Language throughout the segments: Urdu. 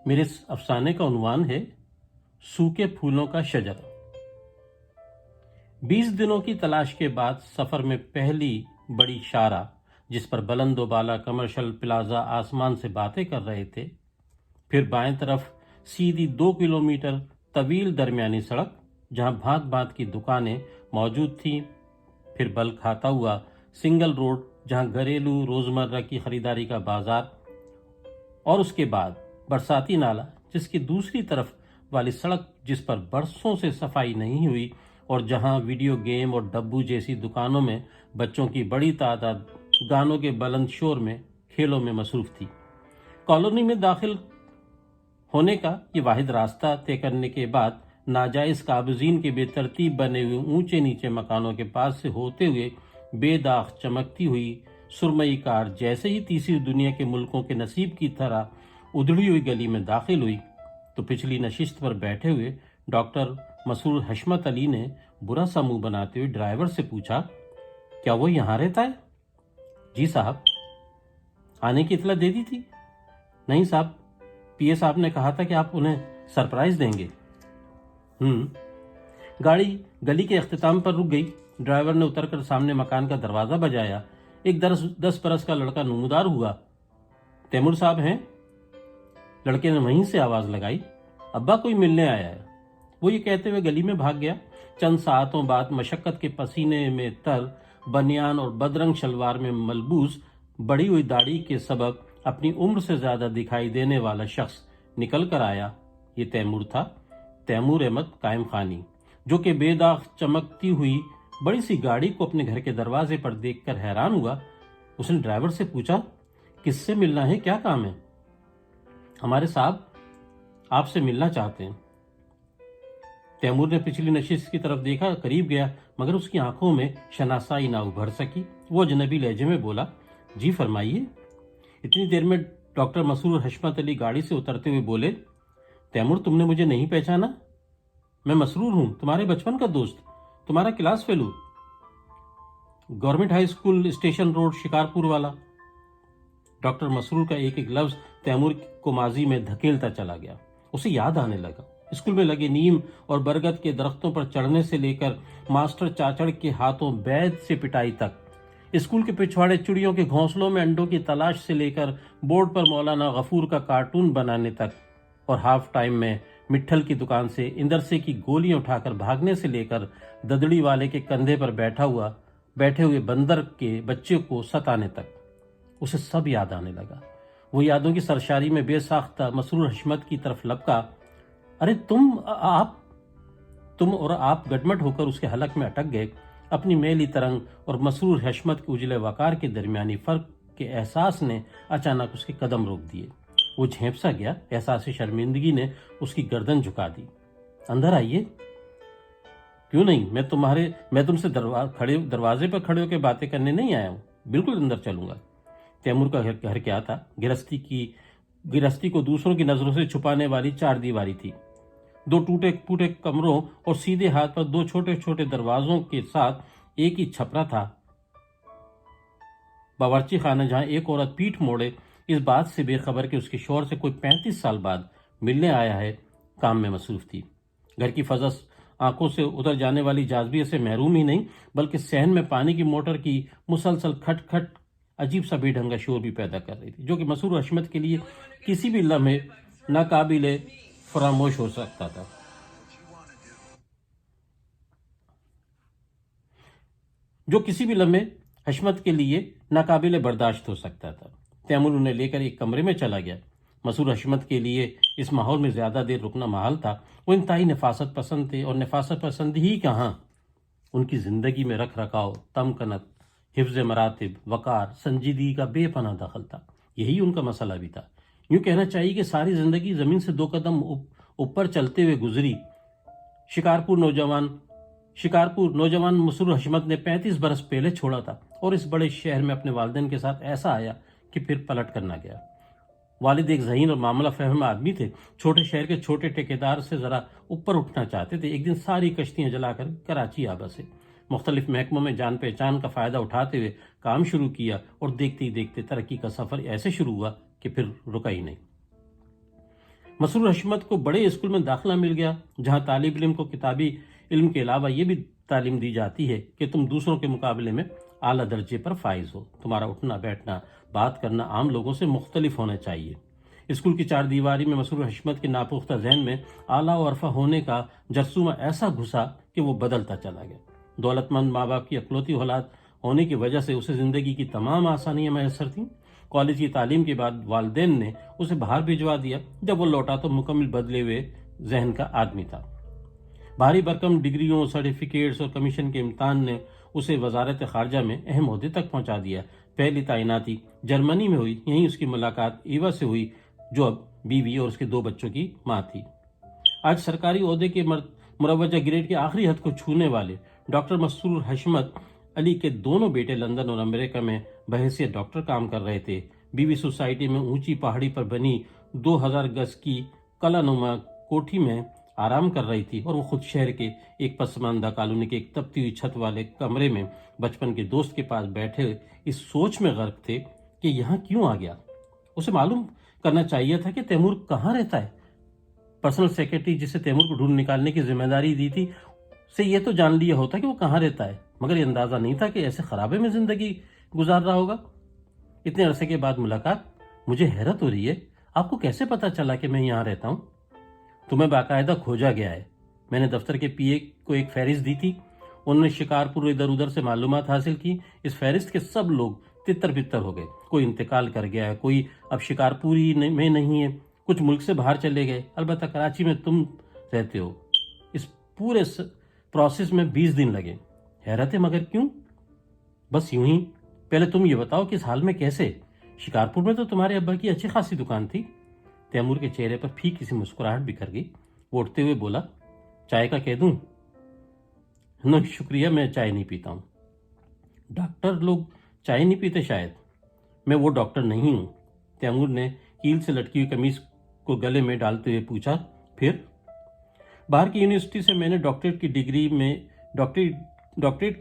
میرے اس افسانے کا عنوان ہے سوکھے پھولوں کا شجر۔ 20 دنوں کی تلاش کے بعد سفر میں پہلی بڑی شاہراہ جس پر بلند و بالا کمرشل پلازا آسمان سے باتیں کر رہے تھے، پھر بائیں طرف سیدھی 2 کلومیٹر طویل درمیانی سڑک جہاں بھانت بھانت کی دکانیں موجود تھیں، پھر بل کھاتا ہوا سنگل روڈ جہاں گھریلو روزمرہ کی خریداری کا بازار، اور اس کے بعد برساتی نالا جس کی دوسری طرف والی سڑک جس پر برسوں سے صفائی نہیں ہوئی اور جہاں ویڈیو گیم اور ڈبو جیسی دکانوں میں بچوں کی بڑی تعداد گانوں کے بلند شور میں کھیلوں میں مصروف تھی۔ کالونی میں داخل ہونے کا یہ واحد راستہ طے کرنے کے بعد ناجائز قابضین کے بے ترتیب بنے ہوئے اونچے نیچے مکانوں کے پاس سے ہوتے ہوئے بے داغ چمکتی ہوئی سرمئی کار جیسے ہی تیسری دنیا کے ملکوں کے نصیب کی طرح ادھڑی ہوئی گلی میں داخل ہوئی تو پچھلی نشست پر بیٹھے ہوئے ڈاکٹر مسرور حشمت علی نے برا سا منہ بناتے ہوئے ڈرائیور سے پوچھا، کیا وہ یہاں رہتا ہے؟ جی صاحب۔ آنے کی اطلاع دے دی تھی؟ نہیں صاحب، پی اے صاحب نے کہا تھا کہ آپ انہیں سرپرائز دیں گے۔ گاڑی گلی کے اختتام پر رک گئی۔ ڈرائیور نے اتر کر سامنے مکان کا دروازہ بجایا۔ ایک 10 برس کا لڑکا نمودار ہوا۔ تیمور صاحب ہیں؟ لڑکے نے وہیں سے آواز لگائی، ابا کوئی ملنے آیا ہے۔ وہ یہ کہتے ہوئے گلی میں بھاگ گیا۔ چند ساعتوں بعد مشقت کے پسینے میں تر بنیان اور بدرنگ شلوار میں ملبوس بڑھی ہوئی داڑھی کے سبب اپنی عمر سے زیادہ دکھائی دینے والا شخص نکل کر آیا۔ یہ تیمور تھا، تیمور احمد قائم خانی، جو کہ بے داغ چمکتی ہوئی بڑی سی گاڑی کو اپنے گھر کے دروازے پر دیکھ کر حیران ہوا۔ اس نے ڈرائیور سے پوچھا، کس سے ملنا ہے، کیا کام ہے؟ ہمارے صاحب آپ سے ملنا چاہتے ہیں۔ تیمور نے پچھلی نشست کی طرف دیکھا، قریب گیا، مگر اس کی آنکھوں میں شناسائی نہ ابھر سکی۔ وہ اجنبی لہجے میں بولا، جی فرمائیے۔ اتنی دیر میں ڈاکٹر مسرور حشمت علی گاڑی سے اترتے ہوئے بولے، تیمور تم نے مجھے نہیں پہچانا؟ میں مسرور ہوں، تمہارے بچپن کا دوست، تمہارا class fellow, government high school station road Shikarpur والا۔ ڈاکٹر مسرور کا ایک ایک لفظ تیمور کو ماضی میں دھکیلتا چلا گیا۔ اسے یاد آنے لگا، اسکول میں لگے نیم اور برگد کے درختوں پر چڑھنے سے لے کر ماسٹر چاچڑ کے ہاتھوں بیت سے پٹائی تک، اسکول کے پچھواڑے چڑیوں کے گھونسلوں میں انڈوں کی تلاش سے لے کر بورڈ پر مولانا غفور کا کارٹون بنانے تک، اور ہاف ٹائم میں مٹھل کی دکان سے اندرسے کی گولیاں اٹھا کر بھاگنے سے لے کر ددڑی والے کے کندھے پر بیٹھے ہوئے بندر کے بچے کو ستانے تک، اسے سب یاد آنے لگا۔ وہ یادوں کی سرشاری میں بے ساختہ مسرور حشمت کی طرف لپکا، ارے تم اور آپ گڈمٹ ہو کر اس کے حلق میں اٹک گئے۔ اپنی میلی ترنگ اور مسرور حشمت کے اجلے وقار کے درمیانی فرق کے احساس نے اچانک اس کے قدم روک دیے۔ وہ جھینپ سا گیا، احساس شرمندگی نے اس کی گردن جھکا دی۔ اندر آئیے۔ کیوں نہیں، میں تم سے دروازے پر کھڑے ہو کے باتیں کرنے نہیں آیا ہوں، بالکل اندر چلوں گا۔ تیمور کا گھر کیا تھا؟ گرہستی کو دوسروں کی نظروں سے چھپانے والی 4 دیواری تھی۔ 2 ٹوٹے پھوٹے کمروں اور سیدھے ہاتھ پر 2 چھوٹے چھوٹے دروازوں کے ساتھ ایک ہی چھپرا تھا۔ باورچی خانہ جہاں ایک عورت پیٹھ موڑے اس بات سے بے خبر کہ اس کے شوہر سے کوئی 35 سال بعد ملنے آیا ہے، کام میں مصروف تھی۔ گھر کی فضا آنکھوں سے اتر جانے والی جاذبے سے محروم ہی نہیں بلکہ صحن میں پانی کی موٹر کی مسلسل کھٹ کھٹ عجیب سا بے ڈھنگا شور بھی پیدا کر رہی تھی، جو کہ مسرور حشمت کے لیے کسی بھی لمحے ناقابل فراموش ہو سکتا تھا۔ حشمت کے لیے ناقابل برداشت ہو سکتا تھا۔ تیمور انہیں لے کر ایک کمرے میں چلا گیا۔ مسرور حشمت کے لیے اس ماحول میں زیادہ دیر رکنا محال تھا۔ وہ انتہائی نفاست پسند تھے، اور نفاست پسند ہی کہاں، ان کی زندگی میں رکھ رکھاؤ، تمکنت، حفظ مراتب، وقار، سنجیدگی کا بے پناہ دخل تھا۔ یہی ان کا مسئلہ بھی تھا۔ یوں کہنا چاہیے کہ ساری زندگی زمین سے 2 قدم اوپر چلتے ہوئے گزری۔ شکارپور نوجوان مسرور حشمت نے 35 برس پہلے چھوڑا تھا، اور اس بڑے شہر میں اپنے والدین کے ساتھ ایسا آیا کہ پھر پلٹ کر نہ گیا۔ والد ایک ذہین اور معاملہ فہم آدمی تھے، چھوٹے شہر کے چھوٹے ٹھیکیدار سے ذرا اوپر اٹھنا چاہتے تھے۔ ایک دن ساری کشتیاں جلا کر کراچی آ بسے، مختلف محکموں میں جان پہچان کا فائدہ اٹھاتے ہوئے کام شروع کیا، اور دیکھتے ہی دیکھتے ترقی کا سفر ایسے شروع ہوا کہ پھر رکا ہی نہیں۔ مسرور حشمت کو بڑے اسکول میں داخلہ مل گیا جہاں طالب علم کو کتابی علم کے علاوہ یہ بھی تعلیم دی جاتی ہے کہ تم دوسروں کے مقابلے میں اعلیٰ درجے پر فائز ہو، تمہارا اٹھنا بیٹھنا بات کرنا عام لوگوں سے مختلف ہونا چاہیے۔ اسکول کی چار دیواری میں مسرور حشمت کے ناپختہ ذہن میں اعلیٰ و عرفہ ہونے کا جرثومہ ایسا گھسا کہ وہ بدلتا چلا گیا۔ دولت مند ماں باپ کی اکلوتی اولاد ہونے کی وجہ سے اسے زندگی کی تمام آسانیاں میسر تھیں۔ کالج کی تعلیم کے بعد والدین نے اسے باہر بھجوا دیا۔ جب وہ لوٹا تو مکمل بدلے ہوئے ذہن کا آدمی تھا۔ بھاری بھرکم ڈگریوں، سرٹیفکیٹس اور کمیشن کے امتحان نے اسے وزارت خارجہ میں اہم عہدے تک پہنچا دیا۔ پہلی تعیناتی جرمنی میں ہوئی، یہیں اس کی ملاقات ایوا سے ہوئی جو اب بیوی اور اس کے 2 بچوں کی ماں تھی۔ آج سرکاری عہدے کے مروجہ گریڈ کے آخری حد کو چھونے والے ڈاکٹر مسرور حشمت علی کے دونوں بیٹے لندن اور امریکہ میں بحیثیت ڈاکٹر کام کر رہے تھے۔ بیوی سوسائٹی میں اونچی پہاڑی پر بنی 2000 گز کی قلعہ نما کوٹھی میں آرام کر رہی تھی اور وہ خود شہر کے ایک پسماندہ کالونی کے ایک تپتی ہوئی چھت والے کمرے میں بچپن کے دوست کے پاس بیٹھے اس سوچ میں غرق تھے کہ یہاں کیوں آ گیا۔ اسے معلوم کرنا چاہیے تھا کہ تیمور کہاں رہتا ہے۔ پرسنل سیکرٹری جسے تیمور کو ڈھونڈ نکالنے کی ذمہ داری دی تھی سے یہ تو جان لیا ہوتا کہ وہ کہاں رہتا ہے، مگر یہ اندازہ نہیں تھا کہ ایسے خرابے میں زندگی گزار رہا ہوگا۔ اتنے عرصے کے بعد ملاقات، مجھے حیرت ہو رہی ہے، آپ کو کیسے پتا چلا کہ میں یہاں رہتا ہوں؟ تمہیں باقاعدہ کھوجا گیا ہے۔ میں نے دفتر کے پی اے کو ایک فہرست دی تھی، انہوں نے شکارپور ادھر ادھر سے معلومات حاصل کی۔ اس فہرست کے سب لوگ تتر بتر ہو گئے، کوئی انتقال کر گیا ہے، کوئی اب شکارپوری میں نہیں ہے، کچھ ملک سے باہر چلے گئے، البتہ کراچی میں تم رہتے ہو۔ اس پورے پروسیس میں 20 دن لگے۔ حیرت ہے، مگر کیوں؟ بس یوں ہی۔ پہلے تم یہ بتاؤ کہ اس حال میں کیسے؟ شکارپور میں تو تمہارے ابا کی اچھی خاصی دکان تھی۔ تیمور کے چہرے پر پھیکی سی مسکراہٹ بکھر گئی۔ وہ اٹھتے ہوئے بولا، چائے کا کہہ دوں؟ نہیں شکریہ، میں چائے نہیں پیتا ہوں۔ ڈاکٹر لوگ چائے نہیں پیتے شاید؟ میں وہ ڈاکٹر نہیں ہوں۔ تیمور نے کیل سے لٹکی ہوئی قمیض کو گلے میں ڈالتے ہوئے پوچھا، پھر؟ باہر کی یونیورسٹی سے میں نے ڈاکٹریٹ کی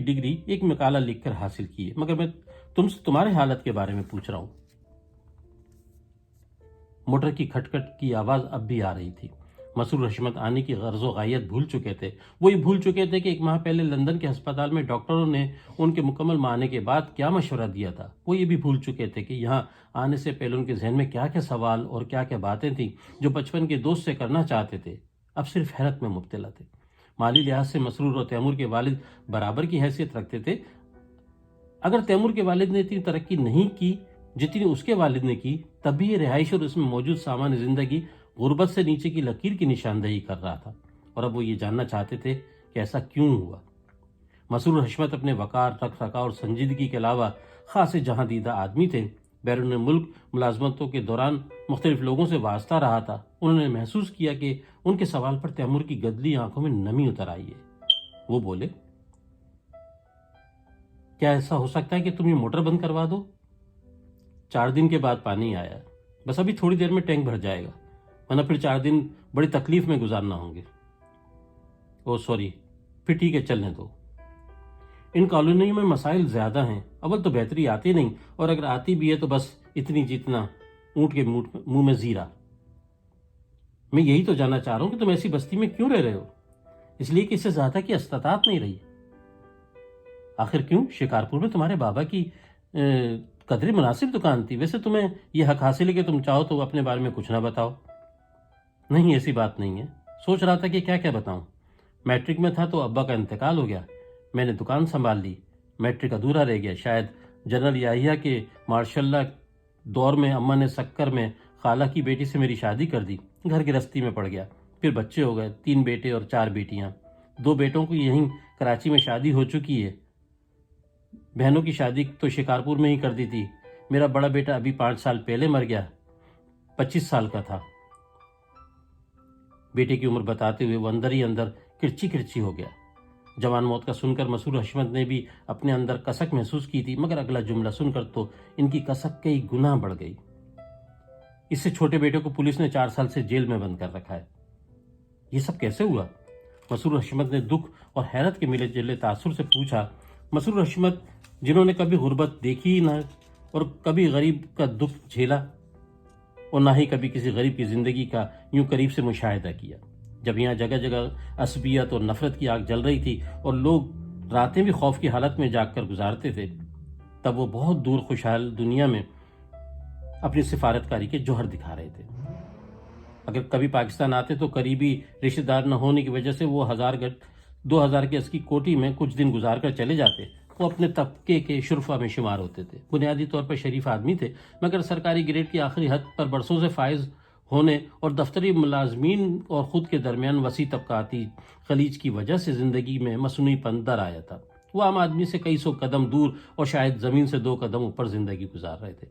ڈگری ایک مقالہ لکھ کر حاصل کی ہے، مگر میں تمہارے حالت کے بارے میں پوچھ رہا ہوں۔ موٹر کی کھٹکھٹ کی آواز اب بھی آ رہی تھی۔ مسرور حشمت آنے کی غرض و غایت بھول چکے تھے۔ وہ یہ بھول چکے تھے کہ 1 ماہ پہلے لندن کے ہسپتال میں ڈاکٹروں نے ان کے مکمل معائنے کے بعد کیا مشورہ دیا تھا۔ وہ یہ بھی بھول چکے تھے کہ یہاں آنے سے پہلے ان کے ذہن میں کیا کیا سوال اور کیا کیا باتیں تھیں جو بچپن کے دوست سے کرنا چاہتے تھے۔ اب صرف حیرت میں مبتلا تھے۔ مالی لحاظ سے مسرور اور تیمور کے والد برابر کی حیثیت رکھتے تھے۔ اگر تیمور کے والد نے اتنی ترقی نہیں کی جتنی اس کے والد نے کی، تب بھی یہ رہائش اور اس میں موجود سامان زندگی غربت سے نیچے کی لکیر کی نشاندہی کر رہا تھا، اور اب وہ یہ جاننا چاہتے تھے کہ ایسا کیوں ہوا۔ مسرور حشمت اپنے وقار، رکھ رکھاؤ اور سنجیدگی کے علاوہ خاصے جہاں دیدہ آدمی تھے۔ بیرون ملک ملازمتوں کے دوران مختلف لوگوں سے واسطہ رہا تھا۔ انہوں نے محسوس کیا کہ ان کے سوال پر تیمور کی گدلی آنکھوں میں نمی اتر آئی ہے۔ وہ بولے، کیا ایسا ہو سکتا ہے کہ تم یہ موٹر بند کروا دو؟ 4 دن کے بعد پانی آیا، بس ابھی تھوڑی دیر میں ٹینک بھر جائے گا، ورنہ پھر 4 دن بڑی تکلیف میں گزارنا ہوں گے۔ او سوری، پھر ٹھیک ہے، چلنے دو۔ ان کالونیوں میں مسائل زیادہ ہیں، اول تو بہتری آتی نہیں، اور اگر آتی بھی ہے تو بس اتنی جتنا اونٹ کے منہ میں زیرہ۔ میں یہی تو جاننا چاہ رہا ہوں کہ تم ایسی بستی میں کیوں رہ رہے ہو؟ اس لیے کہ اس سے زیادہ کی استطاعت نہیں رہی۔ آخر کیوں؟ شکارپور میں تمہارے بابا کی قدر مناسب دکان تھی، ویسے تمہیں یہ حق حاصل ہے کہ تم چاہو تو اپنے بارے میں کچھ نہ بتاؤ۔ نہیں، ایسی بات نہیں ہے، سوچ رہا تھا کہ کیا کیا بتاؤں۔ میٹرک میں تھا تو ابا کا انتقال ہو گیا، میں نے دکان سنبھال لی، میٹرک ادھورا رہ گیا۔ شاید جنرل یاہیا کے مارشل اللہ دور میں اماں نے سکر میں خالہ کی بیٹی سے میری شادی کر دی، گھر گرستی میں پڑ گیا، پھر بچے ہو گئے، 3 بیٹے اور 4 بیٹیاں۔ 2 بیٹوں کی یہیں کراچی میں شادی ہو چکی ہے، بہنوں کی شادی تو شکارپور میں ہی کر دی تھی۔ میرا بڑا بیٹا ابھی 5 سال پہلے مر گیا، 25 سال کا تھا۔ بیٹے کی عمر بتاتے ہوئے وہ اندر ہی اندر کرچی کرچی ہو گیا۔ جوان موت کا سن کر مسرور حشمت نے بھی اپنے اندر کسک محسوس کی تھی، مگر اگلا جملہ سن کر تو ان کی کسک کئی گنا بڑھ گئی۔ اس سے چھوٹے بیٹے کو پولیس نے 4 سال سے جیل میں بند کر رکھا ہے۔ یہ سب کیسے ہوا؟ مسرور حشمت نے دکھ اور حیرت کے ملے جلے تاثر سے پوچھا۔ مسرور حشمت، جنہوں نے کبھی غربت دیکھی ہی نہ اور کبھی غریب کا دکھ جھیلا، اور نہ ہی کبھی کسی غریب کی زندگی کا یوں قریب سے مشاہدہ کیا۔ جب یہاں جگہ جگہ عصبیت اور نفرت کی آگ جل رہی تھی اور لوگ راتیں بھی خوف کی حالت میں جاگ کر گزارتے تھے، تب وہ بہت دور خوشحال دنیا میں اپنی سفارتکاری کے جوہر دکھا رہے تھے۔ اگر کبھی پاکستان آتے تو قریبی رشتہ دار نہ ہونے کی وجہ سے وہ 2000 گز کی کوٹھی میں کچھ دن گزار کر چلے جاتے۔ وہ اپنے طبقے کے شرفا میں شمار ہوتے تھے، بنیادی طور پر شریف آدمی تھے، مگر سرکاری گریڈ کی آخری حد پر برسوں سے فائز ہونے اور دفتری ملازمین اور خود کے درمیان وسیع طبقاتی خلیج کی وجہ سے زندگی میں مصنوعی پن در آیا تھا۔ وہ عام آدمی سے کئی سو قدم دور اور شاید زمین سے 2 قدم اوپر زندگی گزار رہے تھے۔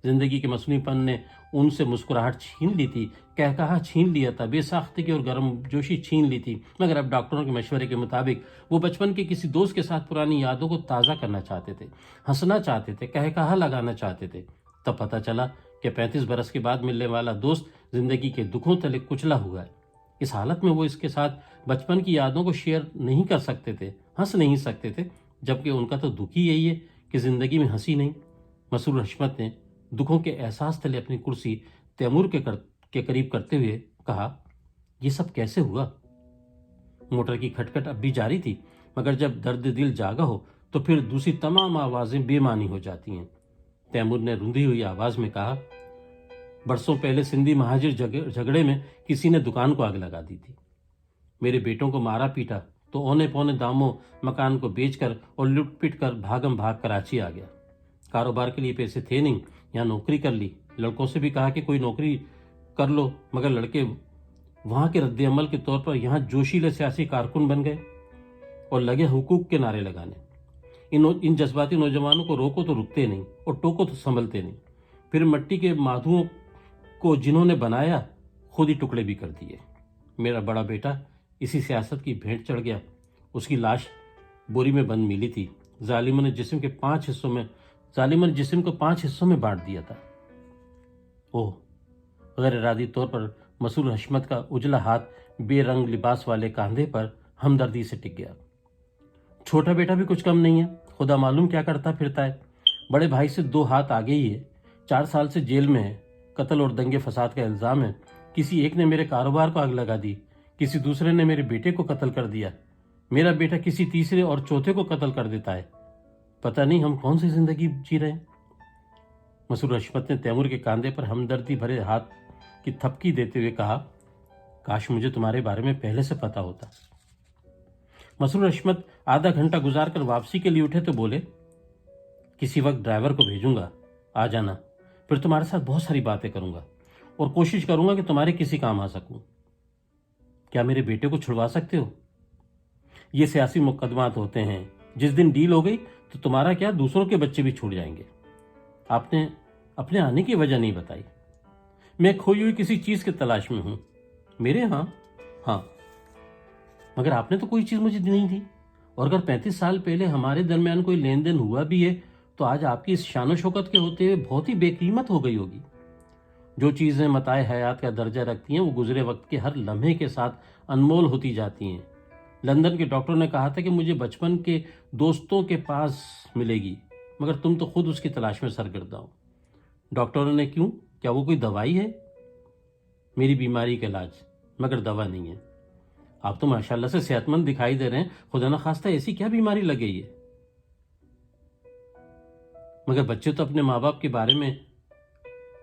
زندگی کے مصنوعی پن نے ان سے مسکراہٹ چھین لی تھی، کہا چھین لیا تھا، بے ساختگی اور گرم جوشی چھین لی تھی، مگر اب ڈاکٹروں کے مشورے کے مطابق وہ بچپن کے کسی دوست کے ساتھ پرانی یادوں کو تازہ کرنا چاہتے تھے، ہنسنا چاہتے تھے، کہا لگانا چاہتے تھے۔ تب پتہ چلا کہ 35 برس کے بعد ملنے والا دوست زندگی کے دکھوں تلے کچلا ہوا ہے۔ اس حالت میں وہ اس کے ساتھ بچپن کی یادوں کو شیئر نہیں کر سکتے تھے، ہنس نہیں سکتے تھے، جبکہ ان کا تو دکھ ہی یہی ہے کہ زندگی میں ہنسی نہیں۔ مسرور حشمت نے دکھوں کے احساس تلے اپنی کرسی تیمور کے قریب کرتے ہوئے کہا، یہ سب کیسے ہوا؟ موٹر کی کھٹکھٹ اب بھی جاری تھی، مگر جب درد دل جاگا ہو تو پھر دوسری تمام آوازیں بے معنی ہو جاتی ہیں۔ تیمور نے روندھی ہوئی آواز میں کہا، برسوں پہلے سندھی مہاجر جھگڑے میں کسی نے دکان کو آگ لگا دی تھی۔ میرے بیٹوں کو مارا پیٹا تو اونے پونے داموں مکان کو بیچ کر اور لٹ پٹ کر بھاگم بھاگ کراچی آ گیا۔ کاروبار کے لیے پیسے تھے نہیں، یہاں نوکری کر لی۔ لڑکوں سے بھی کہا کہ کوئی نوکری کر لو، مگر لڑکے وہاں کے رد عمل کے طور پر یہاں جوشیلے سیاسی کارکن بن گئے اور لگے حقوق کے نعرے لگانے۔ ان جذباتی نوجوانوں کو روکو تو رکتے نہیں اور ٹوکو تو سنبھلتے نہیں۔ پھر مٹی کے مادھوؤں کو جنہوں نے بنایا خود ہی ٹکڑے بھی کر دیے۔ میرا بڑا بیٹا اسی سیاست کی بھینٹ چڑھ گیا۔ اس کی لاش بوری میں بند ملی تھی۔ ظالموں نے جسم کو 5 حصوں میں بانٹ دیا تھا۔ اوہ! غیر ارادی طور پر مسرور حشمت کا اجلا ہاتھ بے رنگ لباس والے کاندھے پر ہمدردی سے ٹک گیا۔ چھوٹا بیٹا بھی کچھ کم نہیں ہے، خدا معلوم کیا کرتا پھرتا ہے۔ بڑے بھائی سے 2 ہاتھ آگے ہی ہے، 4 سال سے جیل میں ہے، قتل اور دنگے فساد کا الزام ہے۔ کسی ایک نے میرے کاروبار کو آگ لگا دی، کسی دوسرے نے میرے بیٹے کو قتل کر دیا، میرا بیٹا کسی تیسرے اور چوتھے کو قتل کر دیتا ہے۔ پتہ نہیں ہم کون سی زندگی جی رہے ہیں۔ مسرور حشمت نے تیمور کے کاندھے پر ہمدردی بھرے ہاتھ کی تھپکی دیتے ہوئے کہا، کاش مجھے تمہارے بارے میں پہلے سے پتا ہوتا۔ مسرور حشمت آدھا گھنٹہ گزار کر واپسی کے لیے اٹھے تو بولے، کسی وقت ڈرائیور کو بھیجوں گا، آ جانا، پھر تمہارے ساتھ بہت ساری باتیں کروں گا اور کوشش کروں گا کہ تمہارے کسی کام آ سکوں۔ کیا میرے بیٹے کو چھڑوا سکتے ہو؟ یہ سیاسی مقدمات ہوتے ہیں، جس دن ڈیل ہو گئی تو تمہارا کیا دوسروں کے بچے بھی چھوٹ جائیں گے۔ آپ نے اپنے آنے کی وجہ نہیں بتائی۔ میں کھوئی ہوئی کسی چیز کی تلاش میں ہوں۔ میرے ہاں، مگر آپ نے تو کوئی چیز مجھے نہیں دی، اور اگر 35 سال پہلے ہمارے درمیان کوئی لین دین ہوا بھی ہے تو آج آپ کی اس شان و شوکت کے ہوتے ہوئے بہت ہی بے قیمت ہو گئی ہوگی۔ جو چیزیں متاع حیات کا درجہ رکھتی ہیں وہ گزرے وقت کے ہر لمحے کے ساتھ انمول ہوتی جاتی ہیں۔ لندن کے ڈاکٹر نے کہا تھا کہ مجھے بچپن کے دوستوں کے پاس ملے گی، مگر تم تو خود اس کی تلاش میں سرگرداں ہو۔ ڈاکٹروں نے کیوں؟ کیا وہ کوئی دوائی ہے؟ میری بیماری کا علاج، مگر دوا نہیں ہے۔ آپ تو ماشاءاللہ سے صحت مند دکھائی دے رہے ہیں، خدا نخواستہ ایسی کیا بیماری لگ گئی ہے؟ مگر بچے تو اپنے ماں باپ کے بارے میں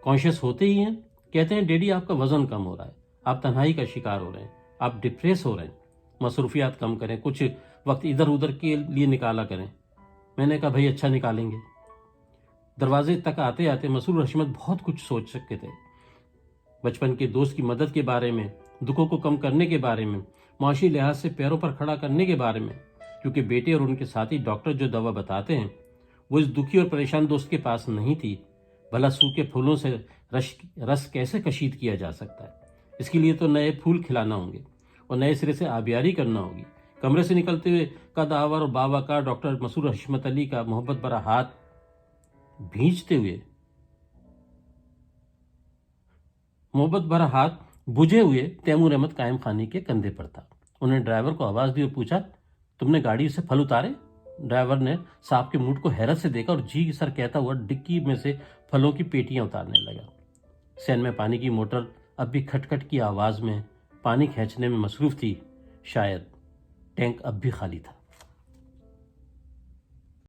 کانشیس ہوتے ہی ہیں، کہتے ہیں ڈیڈی آپ کا وزن کم ہو رہا ہے، آپ تنہائی کا شکار ہو رہے ہیں، آپ ڈپریس ہو رہے ہیں، مصروفیات کم کریں، کچھ وقت ادھر ادھر کے لیے نکالا کریں۔ میں نے کہا بھائی اچھا نکالیں گے۔ دروازے تک آتے آتے مسرور حشمت بہت کچھ سوچ سکتے تھے، بچپن کے دوست کی مدد کے بارے میں، دکھوں کو کم کرنے کے بارے میں، معاشی لحاظ سے پیروں پر کھڑا کرنے کے بارے میں، کیونکہ بیٹے اور ان کے ساتھی ڈاکٹر جو دوا بتاتے ہیں وہ اس دکھی اور پریشان دوست کے پاس نہیں تھی۔ بھلا سوکھے پھولوں سے رس کیسے کشید کیا جا سکتا ہے؟ اس کے لیے تو نئے پھول کھلانا ہوں گے اور نئے سرے سے آبیاری کرنا ہوگی۔ کمرے سے نکلتے ہوئے قد آور اور باوقار ڈاکٹر مسرور حشمت علی کا محبت بھرا ہاتھ بجھے ہوئے تیمور احمد قائم خانی کے کندھے پر تھا۔ انہوں نے ڈرائیور کو آواز دی اور پوچھا، تم نے گاڑی سے پھل اتارے؟ ڈرائیور نے صاحب کے موڈ کو حیرت سے دیکھا اور جی سر کہتا ہوا ڈکی میں سے پھلوں کی پیٹیاں اتارنے لگا۔ سین میں پانی کی موٹر اب بھی کھٹ کھٹ کی آواز میں پانی کھینچنے میں مصروف تھی، شاید ٹینک اب بھی خالی تھا۔